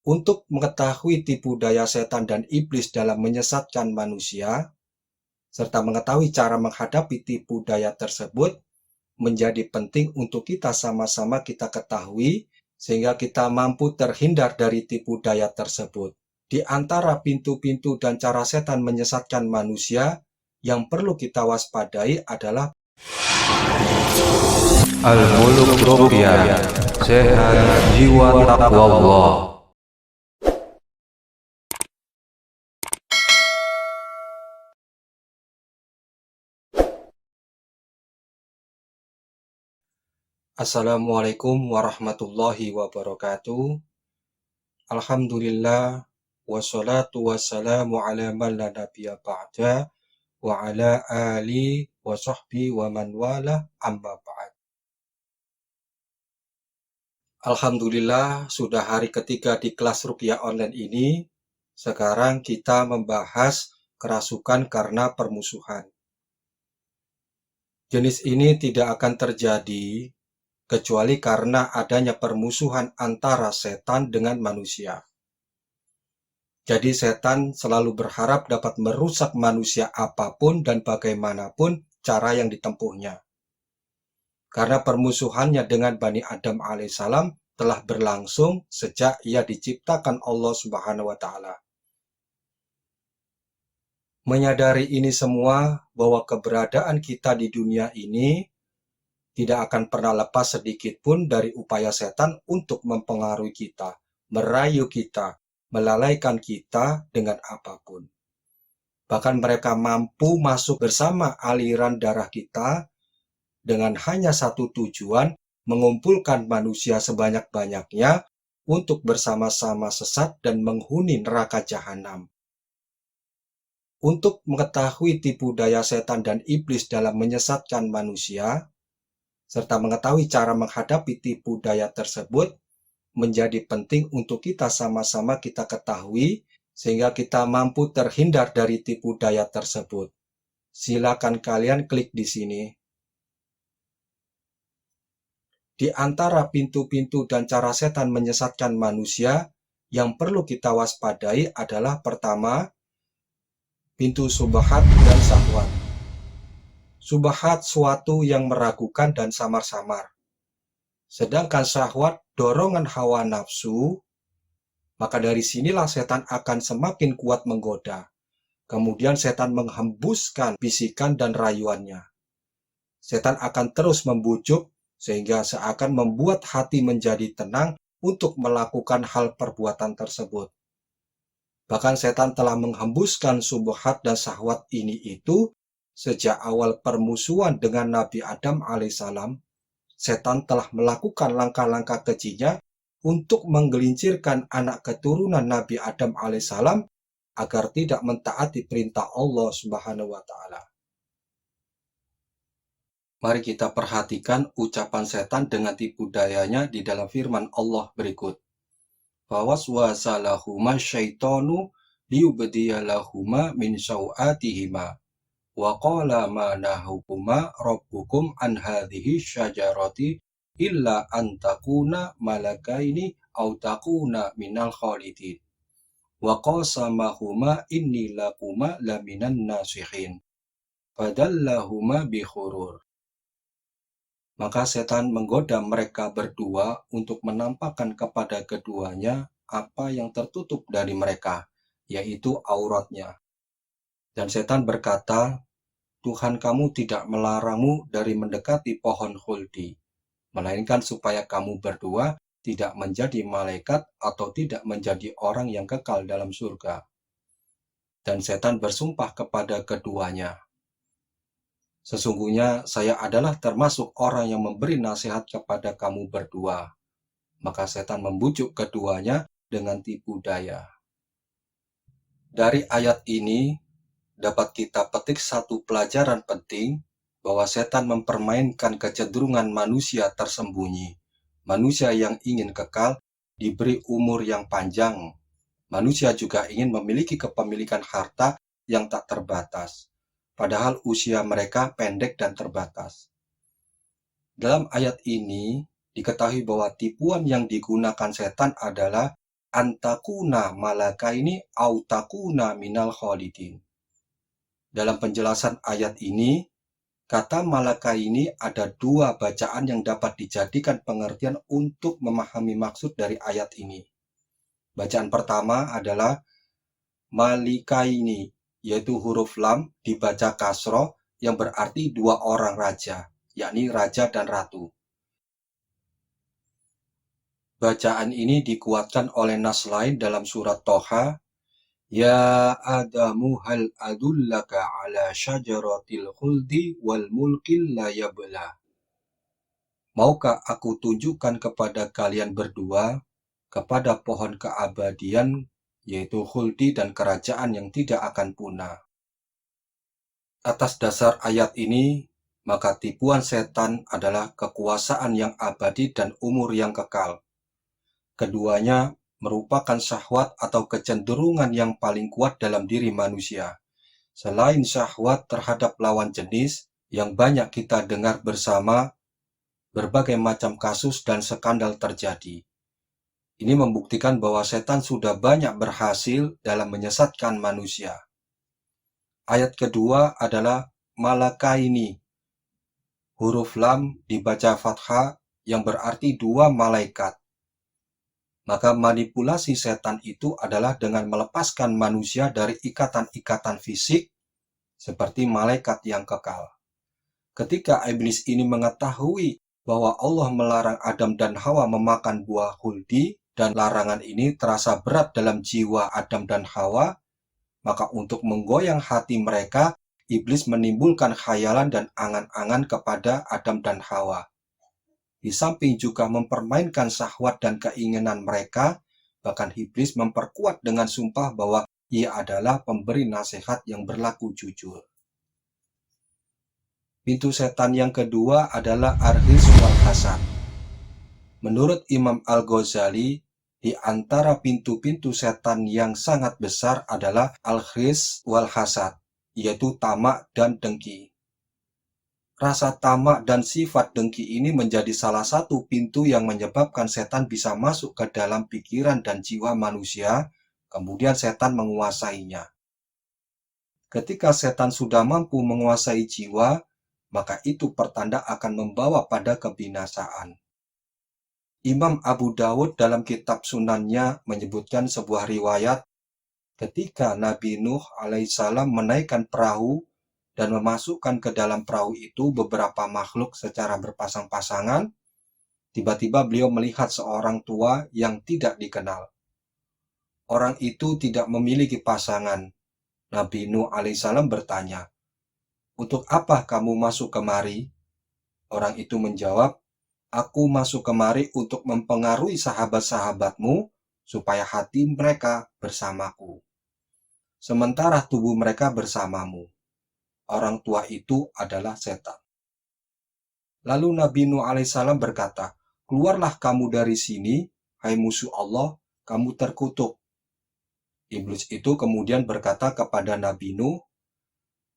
Untuk mengetahui tipu daya setan dan iblis dalam menyesatkan manusia, serta mengetahui cara menghadapi tipu daya tersebut, menjadi penting untuk kita sama-sama kita ketahui, sehingga kita mampu terhindar dari tipu daya tersebut. Di antara pintu-pintu dan cara setan menyesatkan manusia, yang perlu kita waspadai adalah Al-Muluk Ruqyah, sehat jiwa taqwallah. Assalamualaikum warahmatullahi wabarakatuh. Alhamdulillah, wassalatu wassalamu ala man la nabiyya ba'da, wa ala ali wa sahbihi wa man wala, amma ba'd. Alhamdulillah, sudah hari ketiga di kelas Ruqyah online ini. Sekarang kita membahas kerasukan karena permusuhan. Jenis ini tidak akan terjadi kecuali karena adanya permusuhan antara setan dengan manusia. Jadi setan selalu berharap dapat merusak manusia apapun dan bagaimanapun cara yang ditempuhnya. Karena permusuhannya dengan Bani Adam alaihissalam telah berlangsung sejak ia diciptakan Allah Subhanahu wa Ta'ala. Menyadari ini semua, bahwa keberadaan kita di dunia ini tidak akan pernah lepas sedikit pun dari upaya setan untuk mempengaruhi kita, merayu kita, melalaikan kita dengan apapun. Bahkan mereka mampu masuk bersama aliran darah kita dengan hanya satu tujuan, mengumpulkan manusia sebanyak-banyaknya untuk bersama-sama sesat dan menghuni neraka jahanam. Untuk mengetahui tipu daya setan dan iblis dalam menyesatkan manusia, serta mengetahui cara menghadapi tipu daya tersebut, menjadi penting untuk kita sama-sama kita ketahui, sehingga kita mampu terhindar dari tipu daya tersebut. Silakan kalian klik di sini. Di antara pintu-pintu dan cara setan menyesatkan manusia, yang perlu kita waspadai adalah pertama, pintu subhat dan syahwat. Subhat suatu yang meragukan dan samar-samar. Sedangkan syahwat dorongan hawa nafsu, maka dari sinilah setan akan semakin kuat menggoda. Kemudian setan menghembuskan bisikan dan rayuannya. Setan akan terus membujuk sehingga seakan membuat hati menjadi tenang untuk melakukan hal perbuatan tersebut. Bahkan setan telah menghembuskan subhat dan syahwat ini itu sejak awal permusuhan dengan Nabi Adam alaihissalam. Setan telah melakukan langkah-langkah kejinya untuk menggelincirkan anak keturunan Nabi Adam alaihissalam agar tidak mentaati perintah Allah Subhanahu wa Ta'ala. Mari kita perhatikan ucapan setan dengan tipu dayanya di dalam firman Allah berikut. Fawaswasa lahuma syaitanu liyubdiya lahuma min sawatihima wa qala ma nahukuma rabbukum an hadhihi syajarati illa an takuna malakaini aw takuna minal khalidin wa qasamahuma inni lakuma laminan nasihin fadallahuma bikhurur. Maka setan menggoda mereka berdua untuk menampakkan kepada keduanya apa yang tertutup dari mereka, yaitu auratnya. Dan setan berkata, Tuhan kamu tidak melarangmu dari mendekati pohon khuldi, melainkan supaya kamu berdua tidak menjadi malaikat atau tidak menjadi orang yang kekal dalam surga. Dan setan bersumpah kepada keduanya, sesungguhnya saya adalah termasuk orang yang memberi nasihat kepada kamu berdua. Maka setan membujuk keduanya dengan tipu daya. Dari ayat ini dapat kita petik satu pelajaran penting, bahwa setan mempermainkan kecenderungan manusia tersembunyi. Manusia yang ingin kekal, diberi umur yang panjang. Manusia juga ingin memiliki kepemilikan harta yang tak terbatas, padahal usia mereka pendek dan terbatas. Dalam ayat ini diketahui bahwa tipuan yang digunakan setan adalah antakuna malakaini au takuna minal khalidin. Dalam penjelasan ayat ini, kata malakaini ada dua bacaan yang dapat dijadikan pengertian untuk memahami maksud dari ayat ini. Bacaan pertama adalah malikaini, yaitu huruf lam dibaca kasroh yang berarti dua orang raja, yakni raja dan ratu. Bacaan ini dikuatkan oleh nas lain dalam surat Toha, Ya Adamu hal adullaka ala syajaratil khuldi wal mulkil la yabla. Maukah aku tunjukkan kepada kalian berdua kepada pohon keabadian, yaitu khuldi dan kerajaan yang tidak akan punah. Atas dasar ayat ini, maka tipuan setan adalah kekuasaan yang abadi dan umur yang kekal. Keduanya merupakan syahwat atau kecenderungan yang paling kuat dalam diri manusia. Selain syahwat terhadap lawan jenis yang banyak kita dengar bersama, berbagai macam kasus dan skandal terjadi. Ini membuktikan bahwa setan sudah banyak berhasil dalam menyesatkan manusia. Ayat kedua adalah malakaini. Huruf lam dibaca fathah yang berarti dua malaikat. Maka manipulasi setan itu adalah dengan melepaskan manusia dari ikatan-ikatan fisik seperti malaikat yang kekal. Ketika iblis ini mengetahui bahwa Allah melarang Adam dan Hawa memakan buah khuldi dan larangan ini terasa berat dalam jiwa Adam dan Hawa, maka untuk menggoyang hati mereka, iblis menimbulkan khayalan dan angan-angan kepada Adam dan Hawa. Di samping juga mempermainkan syahwat dan keinginan mereka, bahkan iblis memperkuat dengan sumpah bahwa ia adalah pemberi nasihat yang berlaku jujur. Pintu setan yang kedua adalah ar-ghis wal hasad. Menurut Imam Al-Ghazali, di antara pintu-pintu setan yang sangat besar adalah al-ghis wal hasad, yaitu tamak dan dengki. Rasa tamak dan sifat dengki ini menjadi salah satu pintu yang menyebabkan setan bisa masuk ke dalam pikiran dan jiwa manusia, kemudian setan menguasainya. Ketika setan sudah mampu menguasai jiwa, maka itu pertanda akan membawa pada kebinasaan. Imam Abu Dawud dalam kitab Sunannya menyebutkan sebuah riwayat ketika Nabi Nuh alaihissalam menaikkan perahu dan memasukkan ke dalam perahu itu beberapa makhluk secara berpasang-pasangan, tiba-tiba beliau melihat seorang tua yang tidak dikenal. Orang itu tidak memiliki pasangan. Nabi Nuh alaihissalam bertanya, "Untuk apa kamu masuk kemari?" Orang itu menjawab, "Aku masuk kemari untuk mempengaruhi sahabat-sahabatmu supaya hati mereka bersamaku, sementara tubuh mereka bersamamu." Orang tua itu adalah setan. Lalu Nabi Nuh alaihissalam berkata, "Keluarlah kamu dari sini, hai musuh Allah, kamu terkutuk." Iblis itu kemudian berkata kepada Nabi Nuh,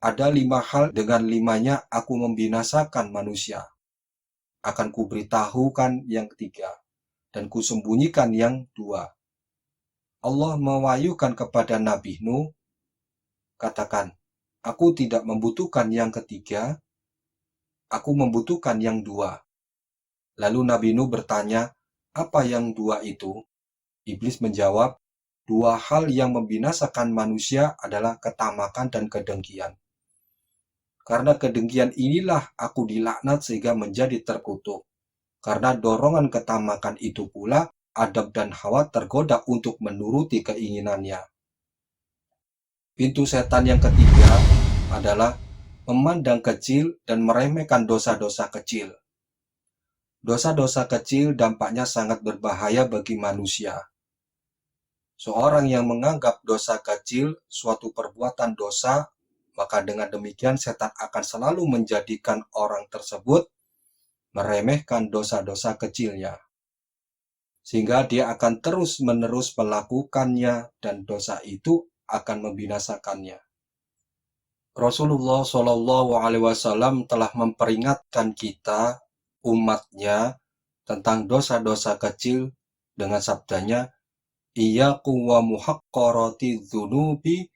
"Ada 5 hal, dengan 5-nya aku membinasakan manusia. Akan kuberitahukan yang 3, dan kusembunyikan yang 2. Allah mewahyukan kepada Nabi Nuh, katakan, aku tidak membutuhkan yang 3, aku membutuhkan yang 2. Lalu Nabi Nuh bertanya, apa yang 2 itu? Iblis menjawab, 2 hal yang membinasakan manusia adalah ketamakan dan kedengkian. Karena kedengkian inilah aku dilaknat sehingga menjadi terkutuk. Karena dorongan ketamakan itu pula, Adam dan Hawa tergoda untuk menuruti keinginannya. Pintu setan yang ketiga adalah memandang kecil dan meremehkan dosa-dosa kecil. Dosa-dosa kecil dampaknya sangat berbahaya bagi manusia. Seorang yang menganggap dosa kecil suatu perbuatan dosa, maka dengan demikian setan akan selalu menjadikan orang tersebut meremehkan dosa-dosa kecilnya, sehingga dia akan terus-menerus melakukannya dan dosa itu akan membinasakannya. Rasulullah SAW telah memperingatkan kita, umatnya, tentang dosa-dosa kecil dengan sabdanya, Iyyakum wa muhaqqarati dzunubi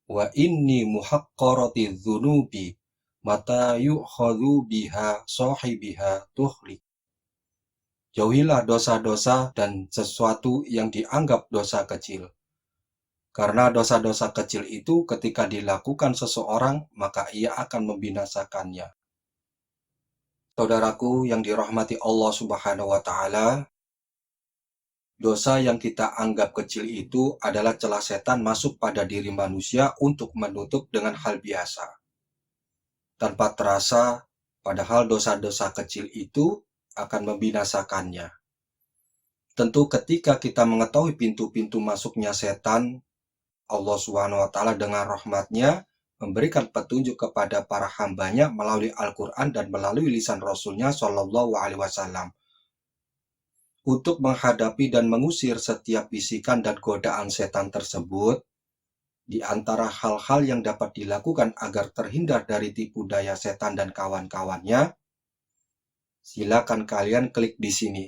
wa inni muhaqqarati dzunubi mata yu'khadhu biha sahibiha tuhlik. Jauhilah dosa-dosa dan sesuatu yang dianggap dosa kecil. Karena dosa-dosa kecil itu ketika dilakukan seseorang, maka ia akan membinasakannya. Saudaraku yang dirahmati Allah Subhanahu wa Ta'ala, dosa yang kita anggap kecil itu adalah celah setan masuk pada diri manusia untuk menutup dengan hal biasa. Tanpa terasa, padahal dosa-dosa kecil itu akan membinasakannya. Tentu ketika kita mengetahui pintu-pintu masuknya setan, Allah Subhanahu wa Ta'ala dengan rahmatnya memberikan petunjuk kepada para hambanya melalui Al-Quran dan melalui lisan Rasulnya Shallallahu Alaihi Wasallam untuk menghadapi dan mengusir setiap bisikan dan godaan setan tersebut. Di antara hal-hal yang dapat dilakukan agar terhindar dari tipu daya setan dan kawan-kawannya, silakan kalian klik di sini.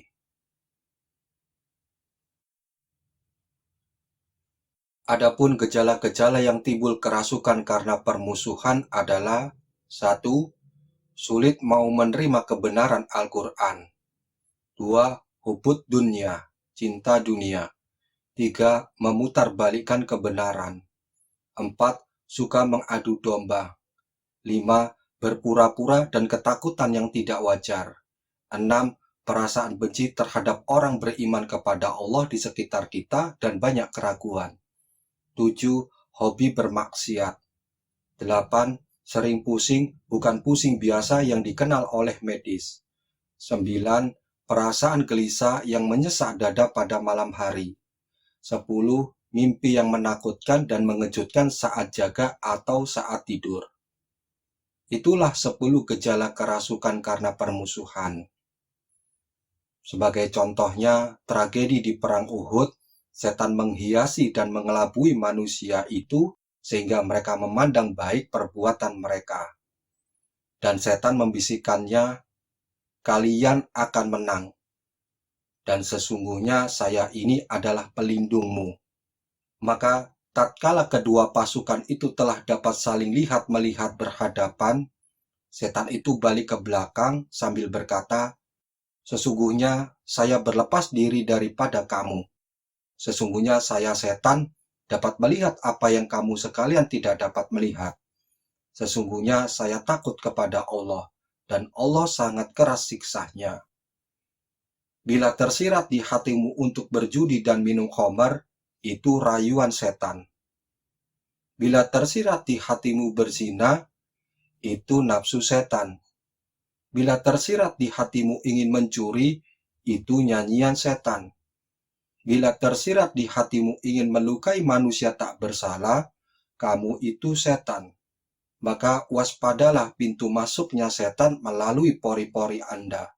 Adapun gejala-gejala yang timbul kerasukan karena permusuhan adalah 1. Sulit mau menerima kebenaran Al-Quran. 2. Hubud dunia, cinta dunia. 3. Memutarbalikkan kebenaran. 4. Suka mengadu domba. 5. Berpura-pura dan ketakutan yang tidak wajar. 6. Perasaan benci terhadap orang beriman kepada Allah di sekitar kita dan banyak keraguan. 7. Hobi bermaksiat. 8. Sering pusing, bukan pusing biasa yang dikenal oleh medis. 9. Perasaan gelisah yang menyesak dada pada malam hari. 10. Mimpi yang menakutkan dan mengejutkan saat jaga atau saat tidur. Itulah 10 gejala kerasukan karena permusuhan. Sebagai contohnya, tragedi di Perang Uhud, setan menghiasi dan mengelabui manusia itu sehingga mereka memandang baik perbuatan mereka. Dan setan membisikkannya, kalian akan menang. Dan sesungguhnya saya ini adalah pelindungmu. Maka tatkala kedua pasukan itu telah dapat saling lihat-melihat berhadapan, setan itu balik ke belakang sambil berkata, sesungguhnya saya berlepas diri daripada kamu. Sesungguhnya saya setan dapat melihat apa yang kamu sekalian tidak dapat melihat. Sesungguhnya saya takut kepada Allah, dan Allah sangat keras siksanya. Bila tersirat di hatimu untuk berjudi dan minum khamar, itu rayuan setan. Bila tersirat di hatimu berzina, itu nafsu setan. Bila tersirat di hatimu ingin mencuri, itu nyanyian setan. Bila tersirat di hatimu ingin melukai manusia tak bersalah, kamu itu setan. Maka waspadalah pintu masuknya setan melalui pori-pori Anda.